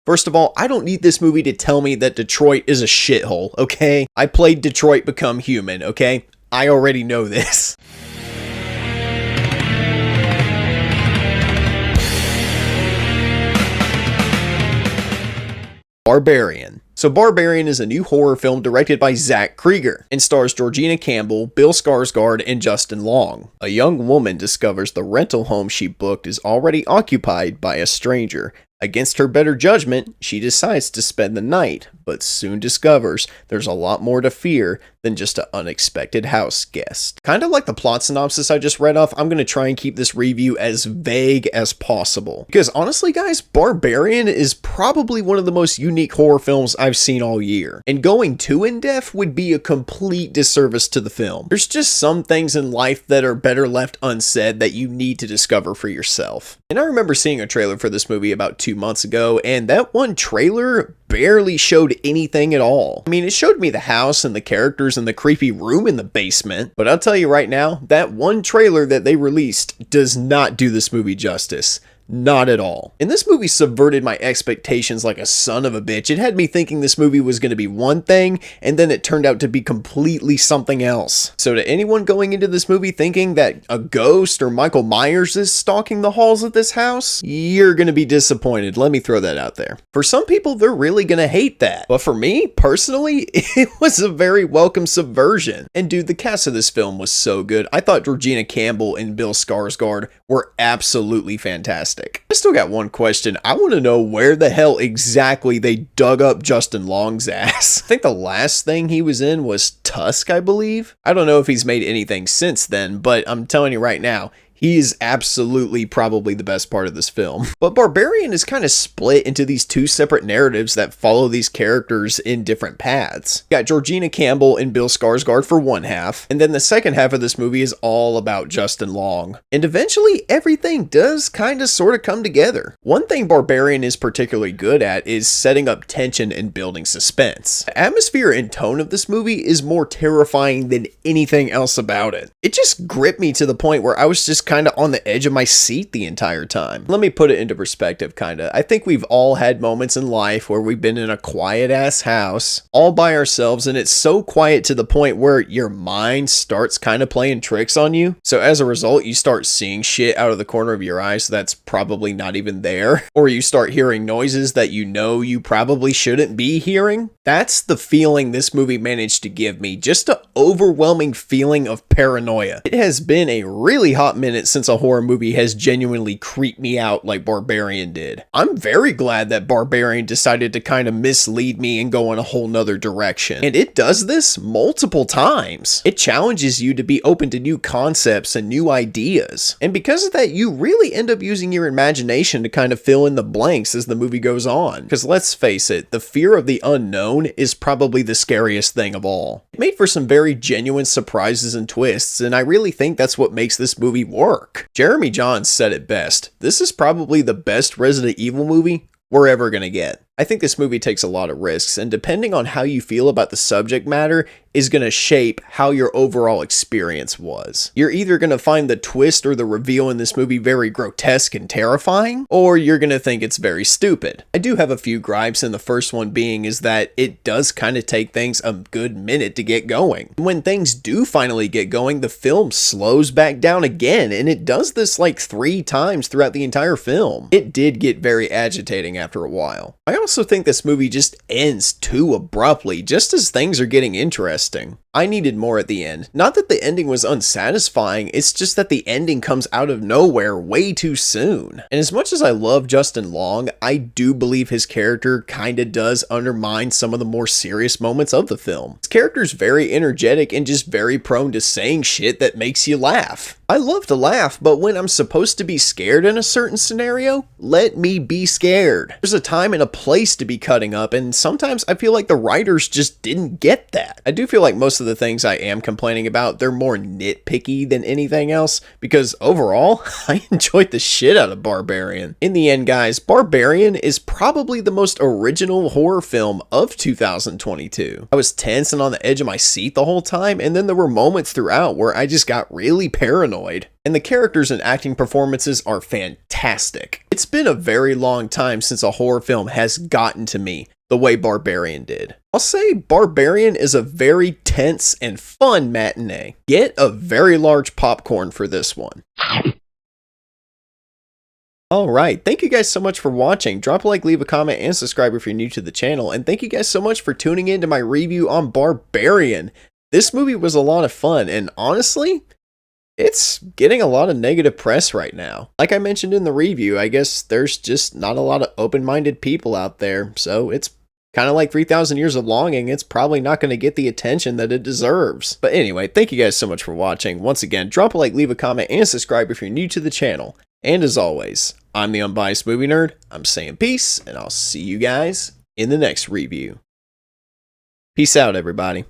First of all, I don't need this movie to tell me that Detroit is a shithole, okay? I played Detroit Become Human, okay? I already know this. Barbarian. So Barbarian is a new horror film directed by Zach Cregger and stars Georgina Campbell, Bill Skarsgard, and Justin Long. A young woman discovers the rental home she booked is already occupied by a stranger. Against her better judgment, she decides to spend the night, but soon discovers there's a lot more to fear than just an unexpected house guest. Kind of like the plot synopsis I just read off, I'm going to try and keep this review as vague as possible. Because honestly guys, Barbarian is probably one of the most unique horror films I've seen all year. And going too in-depth would be a complete disservice to the film. There's just some things in life that are better left unsaid that you need to discover for yourself. And I remember seeing a trailer for this movie about 2 months ago, and that one trailer barely showed anything at all. I mean, it showed me the house and the characters and the creepy room in the basement, but I'll tell you right now, that one trailer that they released does not do this movie justice. Not at all. And this movie subverted my expectations like a son of a bitch. It had me thinking this movie was going to be one thing, and then it turned out to be completely something else. So to anyone going into this movie thinking that a ghost or Michael Myers is stalking the halls of this house, you're going to be disappointed. Let me throw that out there. For some people, they're really going to hate that. But for me, personally, it was a very welcome subversion. And dude, the cast of this film was so good. I thought Georgina Campbell and Bill Skarsgard were absolutely fantastic. I still got one question. I want to know where the hell exactly they dug up Justin Long's ass. I think the last thing he was in was Tusk, I believe. I don't know if he's made anything since then, but I'm telling you right now, he is absolutely probably the best part of this film. But Barbarian is kind of split into these two separate narratives that follow these characters in different paths. You got Georgina Campbell and Bill Skarsgard for one half, and then the second half of this movie is all about Justin Long. And eventually, everything does kind of sort of come together. One thing Barbarian is particularly good at is setting up tension and building suspense. The atmosphere and tone of this movie is more terrifying than anything else about it. It just gripped me to the point where I was just kind of on the edge of my seat the entire time. Let me put it into perspective, I think we've all had moments in life where we've been in a quiet ass house all by ourselves, and it's so quiet to the point where your mind starts kind of playing tricks on you. So as a result, you start seeing shit out of the corner of your eyes that's probably not even there, or you start hearing noises that you know you probably shouldn't be hearing. That's the feeling this movie managed to give me, just an overwhelming feeling of paranoia. It has been a really hot minute since a horror movie has genuinely creeped me out like Barbarian did. I'm very glad that Barbarian decided to kind of mislead me and go in a whole nother direction. And it does this multiple times. It challenges you to be open to new concepts and new ideas. And because of that, you really end up using your imagination to kind of fill in the blanks as the movie goes on. Because let's face it, the fear of the unknown is probably the scariest thing of all. It made for some very genuine surprises and twists, and I really think that's what makes this movie work. Jeremy Jahns said it best. This is probably the best Resident Evil movie we're ever gonna get. I think this movie takes a lot of risks, and depending on how you feel about the subject matter is going to shape how your overall experience was. You're either going to find the twist or the reveal in this movie very grotesque and terrifying, or you're going to think it's very stupid. I do have a few gripes, and the first one being is that it does kind of take things a good minute to get going. When things do finally get going, the film slows back down again, and it does this like 3 times throughout the entire film. It did get very agitating after a while. I also think this movie just ends too abruptly, just as things are getting interesting. I needed more at the end. Not that the ending was unsatisfying, it's just that the ending comes out of nowhere way too soon. And as much as I love Justin Long, I do believe his character kinda does undermine some of the more serious moments of the film. His character's very energetic and just very prone to saying shit that makes you laugh. I love to laugh, but when I'm supposed to be scared in a certain scenario, let me be scared. There's a time and a place to be cutting up, and sometimes I feel like the writers just didn't get that. I do feel like most of most of the things I am complaining about, they're more nitpicky than anything else, because overall, I enjoyed the shit out of Barbarian. In the end, guys, Barbarian is probably the most original horror film of 2022. I was tense and on the edge of my seat the whole time, and then there were moments throughout where I just got really paranoid. And the characters and acting performances are fantastic. It's been a very long time since a horror film has gotten to me the way Barbarian did. I'll say Barbarian is a very tense and fun matinee. Get a very large popcorn for this one. Alright, thank you guys so much for watching. Drop a like, leave a comment, and subscribe if you're new to the channel. And thank you guys so much for tuning in to my review on Barbarian. This movie was a lot of fun, and honestly, it's getting a lot of negative press right now. Like I mentioned in the review, I guess there's just not a lot of open-minded people out there, so it's kind of like 3,000 Years of Longing. It's probably not going to get the attention that it deserves. But anyway, thank you guys so much for watching. Once again, drop a like, leave a comment, and subscribe if you're new to the channel. And as always, I'm the Unbiased Movie Nerd. I'm saying peace, and I'll see you guys in the next review. Peace out, everybody.